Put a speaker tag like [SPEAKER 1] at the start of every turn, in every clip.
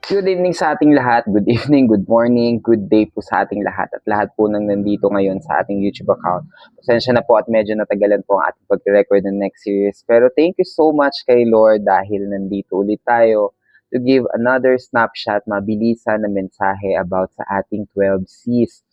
[SPEAKER 1] Good evening sa ating lahat. Good evening, good morning, good day po sa ating lahat at lahat po nang nandito ngayon sa ating YouTube account. Pasensya na po at medyo natagalan po ang ating pag-record ng next series. Pero thank you so much kay Lord dahil nandito ulit tayo to give another snapshot, mabilisan na mensahe about sa ating 12 C's.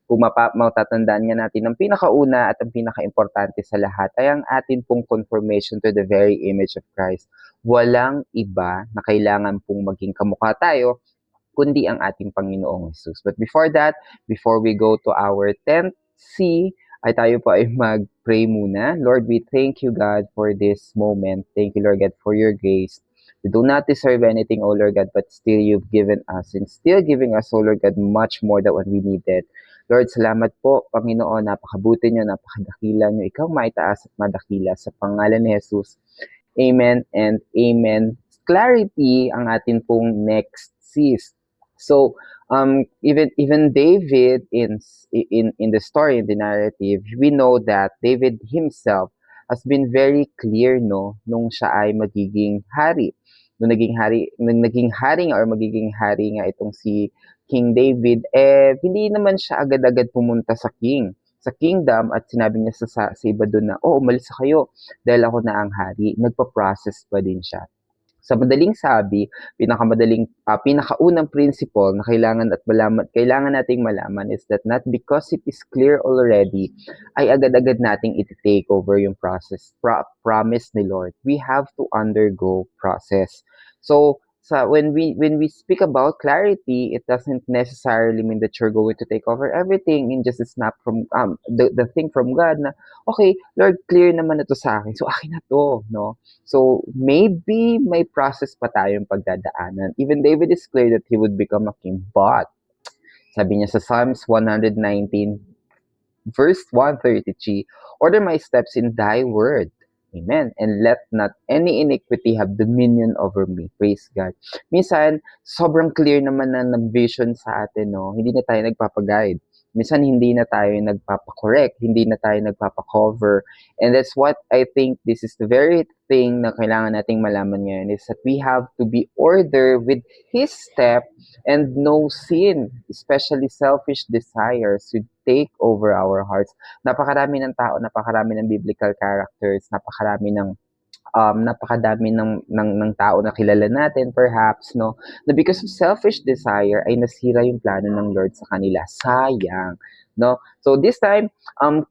[SPEAKER 1] Kung matatandaan nga natin, ang pinakauna at ang pinaka-importante sa lahat ay ang atin pong confirmation to the very image of Christ. Walang iba na kailangan pong maging kamukha tayo, kundi ang ating Panginoong Jesus. But before that, before we go to our 10th C, ay tayo po ay mag-pray muna. Lord, we thank you, God, for this moment. Thank you, Lord God, for your grace. We do not deserve anything, O Lord God, but still you've given us and still giving us, O Lord God, much more than what we needed. Lord, salamat po, Panginoon, napakabuti niyo, napakadakila niyo. Ikaw maitaas at madakila sa pangalan ni Jesus. Amen and amen. Clarity ang atin pong next sis. So, even David in the story, in the narrative, we know that David himself has been very clear, no, nung siya ay magiging hari. Nung naging hari nga or magiging hari nga itong si King David, hindi naman siya agad-agad pumunta sa kingdom at sinabi niya sa iba doon na, oh, umalis kayo dahil ako na ang hari. Nagpa-process pa din siya. Sa madaling sabi, pinakaunang principle na kailangan nating malaman is that not because it is clear already, ay agad-agad nating iti-take over yung promise ni Lord. We have to undergo process. So, when we speak about clarity, it doesn't necessarily mean that you're going to take over everything in just a snap from the thing from God na, okay, Lord, clear naman na to sa akin. So, akin na to, no? So, maybe may process pa tayong pagdadaanan. Even David is clear that he would become a king, but sabi niya sa Psalms 119, verse 133, order my steps in thy word. Amen. And let not any iniquity have dominion over me. Praise God. Minsan, sobrang clear naman na ng vision sa atin, no? Hindi na tayo nagpapaguide. Minsan, hindi na tayo nagpapakorek, hindi na tayo nagpapacover. And that's what I think this is the very thing na kailangan nating malaman ngayon is that we have to be ordered with His step and no sin, especially selfish desires should take over our hearts. Napakarami ng tao, napakarami ng biblical characters, napakadami ng tao na kilala natin perhaps, no, na because of selfish desire ay nasira yung plano ng Lord sa kanila. Sayang, no? So this time,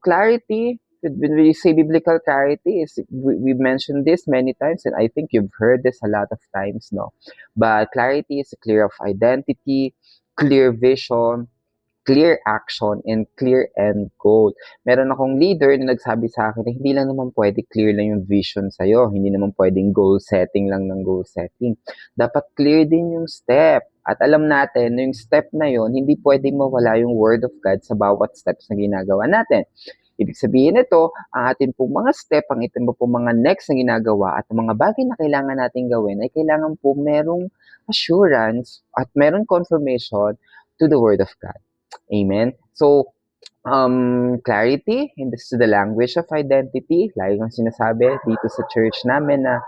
[SPEAKER 1] clarity, when we say biblical clarity, is we mentioned this many times, and I think you've heard this a lot of times, no? But clarity is clear of identity, clear vision, clear action, and clear end goal. Meron akong leader na nagsabi sa akin na hindi lang naman pwede clear lang yung vision sa'yo. Hindi naman pwedeng goal setting lang ng goal setting. Dapat clear din yung step. At alam natin na yung step na yon hindi pwedeng mawala yung word of God sa bawat steps na ginagawa natin. Ibig sabihin nito, ang atin pong mga step, ang atin po mga next na ginagawa at ang mga bagay na kailangan natin gawin ay kailangan po merong assurance at merong confirmation to the word of God. Amen. So, clarity in this to the language of identity. Lagi kong sinasabi dito sa church namin na,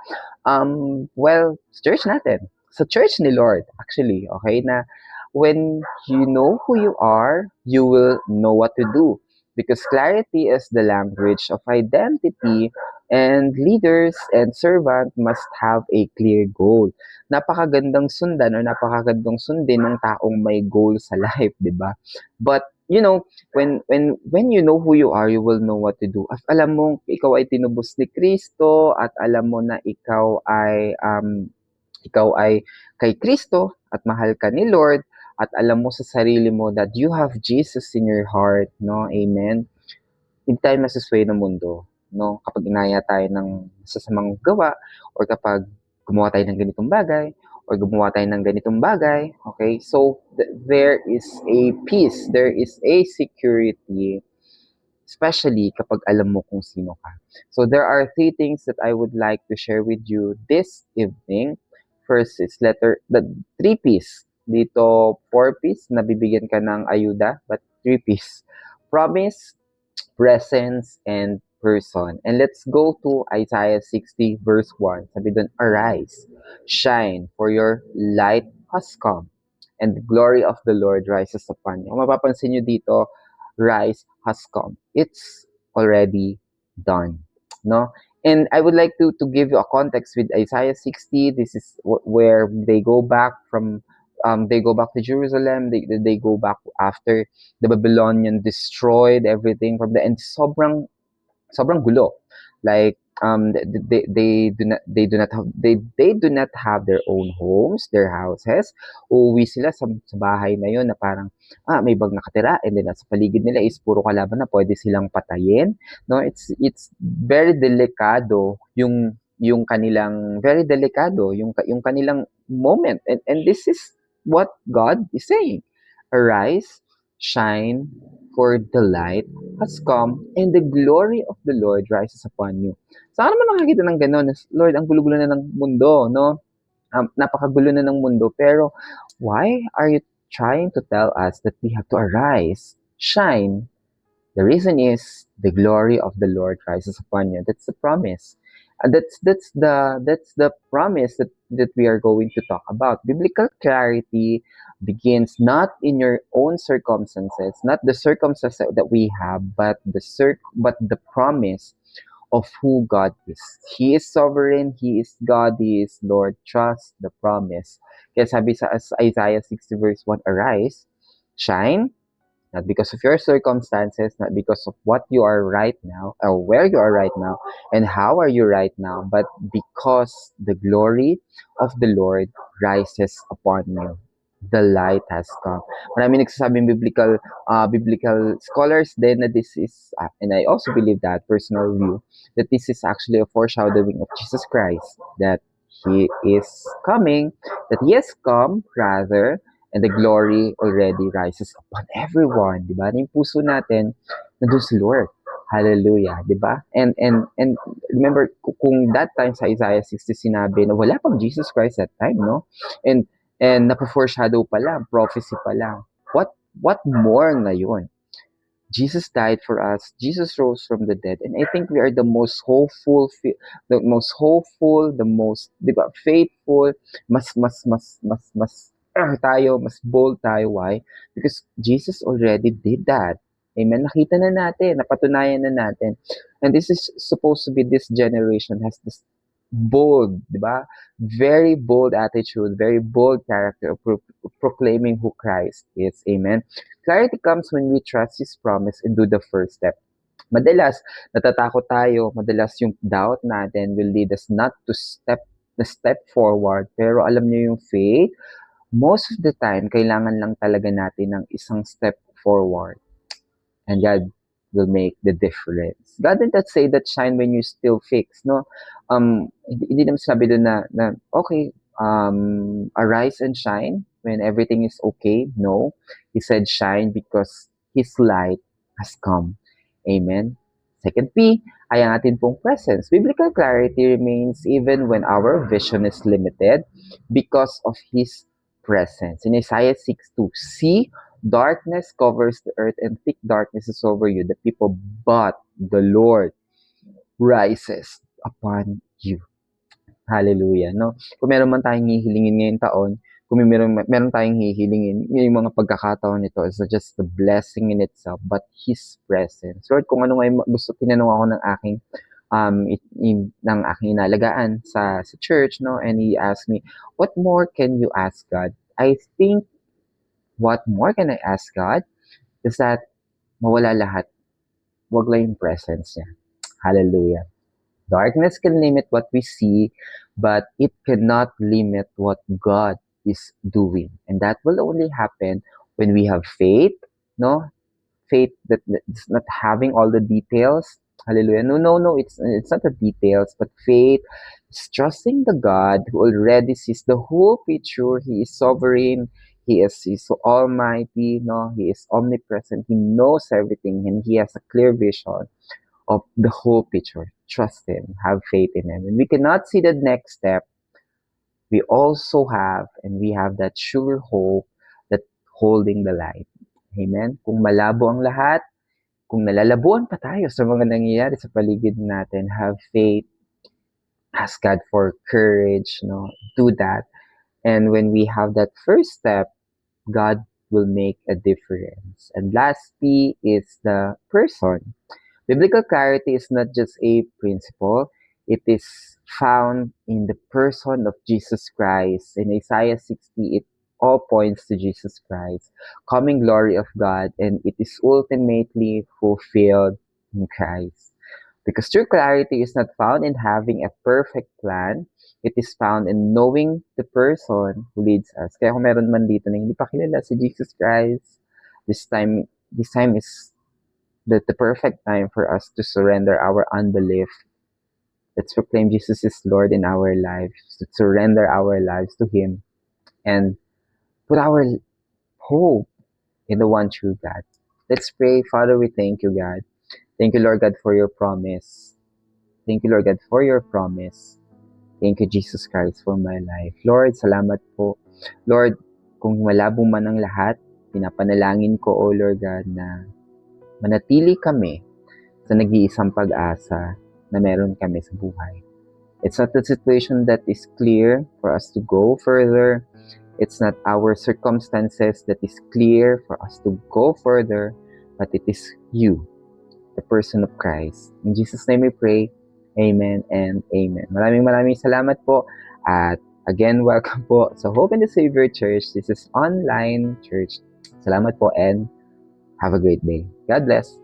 [SPEAKER 1] sa church natin, sa church ni Lord, actually, okay, na when you know who you are, you will know what to do. Because clarity is the language of identity, and leaders and servant must have a clear goal. Napakagandang sundan or napakagandang sundin ng taong may goal sa life, di ba? But when you know who you are, you will know what to do. At alam mo ikaw ay tinubos ni Kristo at alam mo na ikaw ay kay Kristo at mahal ka ni Lord at alam mo sa sarili mo that you have Jesus in your heart, no? Amen. Hindi tayo masusway ng mundo, no? Kapag inaya tayo ng masasamang gawa or kapag gumawa tayo ng ganitong bagay or gumawa tayo ng ganitong bagay, okay? So, there is a peace, there is a security, especially kapag alam mo kung sino ka. So, there are 3 things that I would like to share with you this evening. First is the 3 P's. Dito, 4 P's, nabibigyan ka ng ayuda, but 3 P's. Promise, presence, and person. And let's go to Isaiah 60 verse 1. Sabi doon, arise, shine, for your light has come, and the glory of the Lord rises upon you. Kung mapapansin nyo dito, rise has come. It's already done. No? And I would like to give you a context with Isaiah 60. This is where they go back to Jerusalem. They go back after the Babylonian destroyed everything from the end. Sobrang gulo. Like they do not have their own homes, their houses. Uuwi sila sa bahay na yon na parang may bag nakatira, and then sa paligid nila is puro kalaban na pwede silang patayin. No, it's very delikado yung kanilang very delikado yung kanilang moment, and this is what God is saying. Arise, shine, for the light has come, and the glory of the Lord rises upon you. Saan naman nakakita ng gano'n? Lord, ang gulo-gulo na ng mundo, no? Napakagulo na ng mundo. Pero, why are you trying to tell us that we have to arise, shine? The reason is the glory of the Lord rises upon you. That's the promise. That's the promise that we are going to talk about. Biblical clarity begins not in your own circumstances, not the circumstances that we have, but the promise of who God is. He is sovereign, He is God, He is Lord. Trust the promise. Kaya sabi sa Isaiah 60 verse 1, arise, shine, not because of your circumstances, not because of what you are right now, or where you are right now, and how are you right now, but because the glory of the Lord rises upon you. The light has come. Marami nagsasabing biblical scholars then that this is, and I also believe that, personal view, that this is actually a foreshadowing of Jesus Christ, that He is coming, that He has come, rather, and the glory already rises upon everyone, di ba? Yung puso natin, nandun si Lord. Hallelujah, di ba? And remember, kung that time sa Isaiah 60 sinabi na wala pang Jesus Christ that time, no? And napo-foreshadow pa lang, prophecy pa lang. What more ngayon? Jesus died for us. Jesus rose from the dead, and I think we are the most hopeful, the most, di ba, faithful, mas bold tayo. Why? Because Jesus already did that. Amen. Nakita na natin, napatunayan na natin. And this is supposed to be, this generation has this bold, di ba? Very bold attitude, very bold character of proclaiming who Christ is. Amen. Clarity comes when we trust His promise and do the first step. Madalas, natatakot tayo. Madalas yung doubt natin will lead us not to step forward. Pero alam niyo yung faith, most of the time, kailangan lang talaga natin ng isang step forward. And God will make the difference. God did not say that shine when you're still fixed, no? Hindi naman sabi doon na okay, arise and shine when everything is okay. No. He said shine because His light has come. Amen. Second P ay ang ating pong presence. Biblical clarity remains even when our vision is limited because of His presence. In Isaiah 6:2, see, darkness covers the earth and thick darkness is over you, the people, but the Lord rises upon you. Hallelujah, no? Kung meron man tayong hihilingin ngayong taon, kung meron tayong hihilingin, yung mga pagkakataon nito is just the blessing in itself, but His presence. Lord, kung ano nga yung gusto, tinanong ako ng aking inalagaan sa church, no? And He asked me, what more can you ask God? I think, what more can I ask God is that mawala lahat. Wag lang yung presence niya. Hallelujah. Darkness can limit what we see, but it cannot limit what God is doing. And that will only happen when we have faith, no? Faith that's not having all the details. Hallelujah. No, it's not the details, but faith is trusting the God who already sees the whole picture. He is sovereign. He's so almighty, no? He is omnipresent. He knows everything, and He has a clear vision of the whole picture. Trust Him. Have faith in Him. And we cannot see the next step. We also have, and we have that sure hope that holding the light. Amen? Kung malabo ang lahat, kung nalalabuan pa tayo sa mga nangyayari sa paligid natin, have faith, ask God for courage, no? Do that. And when we have that first step, God will make a difference. And lastly is the person. Biblical clarity is not just a principle, it is found in the person of Jesus Christ. In Isaiah 60, it all points to Jesus Christ, coming glory of God, and it is ultimately fulfilled in Christ. Because true clarity is not found in having a perfect plan, it is found in knowing the person who leads us. Kaya kung meron man dito na hindi pa kilala si Jesus Christ, this time is the perfect time for us to surrender our unbelief. Let's proclaim Jesus is Lord in our lives, to surrender our lives to Him, and put our hope in the one true God. Let's pray. Father, we thank you, God. Thank you, Lord God, for your promise. Thank you, Lord God, for your promise. Thank you, Jesus Christ, for my life. Lord, salamat po. Lord, kung malabo man ang lahat, pinapanalangin ko, O Lord God, na manatili kami sa nag-iisang pag-asa na meron kami sa buhay. It's not the situation that is clear for us to go further. It's not our circumstances that is clear for us to go further, but it is you, the person of Christ. In Jesus' name we pray. Amen and amen. Maraming salamat po. At again, welcome po sa Hope in the Savior Church. This is online church. Salamat po and have a great day. God bless.